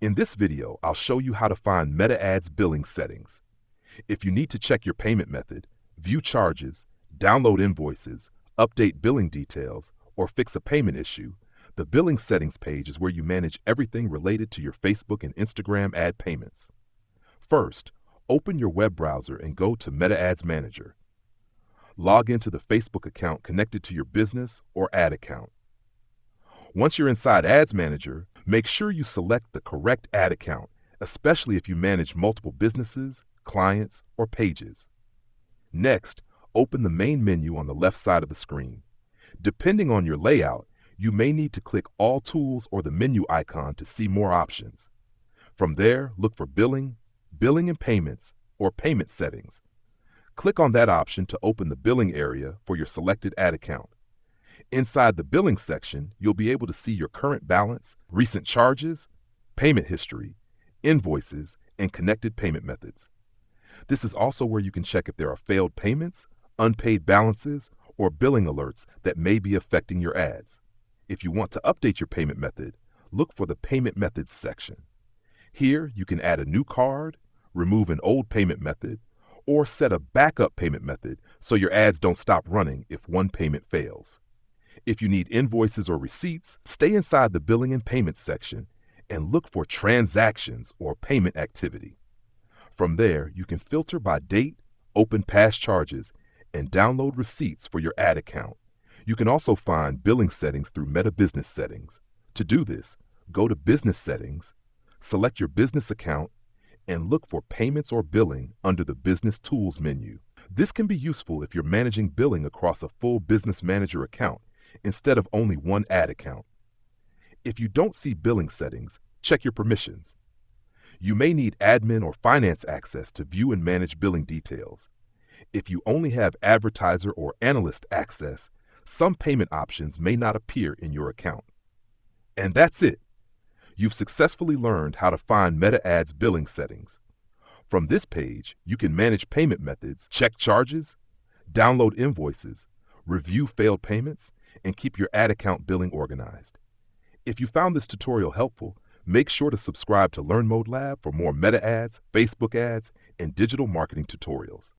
In this video, I'll show you how to find Meta Ads billing settings. If you need to check your payment method, view charges, download invoices, update billing details, or fix a payment issue, the billing settings page is where you manage everything related to your Facebook and Instagram ad payments. First, open your web browser and go to Meta Ads Manager. Log into the Facebook account connected to your business or ad account. Once you're inside Ads Manager, make sure you select the correct ad account, especially if you manage multiple businesses, clients, or pages. Next, open the main menu on the left side of the screen. Depending on your layout, you may need to click All Tools or the menu icon to see more options. From there, look for Billing, Billing and Payments, or Payment Settings. Click on that option to open the billing area for your selected ad account. Inside the billing section, you'll be able to see your current balance, recent charges, payment history, invoices, and connected payment methods. This is also where you can check if there are failed payments, unpaid balances, or billing alerts that may be affecting your ads. If you want to update your payment method, look for the Payment Methods section. Here, you can add a new card, remove an old payment method, or set a backup payment method so your ads don't stop running if one payment fails. If you need invoices or receipts, stay inside the Billing and Payments section and look for Transactions or Payment Activity. From there, you can filter by date, open past charges, and download receipts for your ad account. You can also find billing settings through Meta Business Settings. To do this, go to Business Settings, select your business account, and look for Payments or Billing under the Business Tools menu. This can be useful if you're managing billing across a full Business Manager account instead of only one ad account. If you don't see billing settings, check your permissions. You may need admin or finance access to view and manage billing details. If you only have advertiser or analyst access, some payment options may not appear in your account. And that's it. You've successfully learned how to find Meta Ads billing settings. From this page, you can manage payment methods, check charges, download invoices, review failed payments, and keep your ad account billing organized. If you found this tutorial helpful, make sure to subscribe to Learn Mode Lab for more Meta Ads, Facebook ads, and digital marketing tutorials.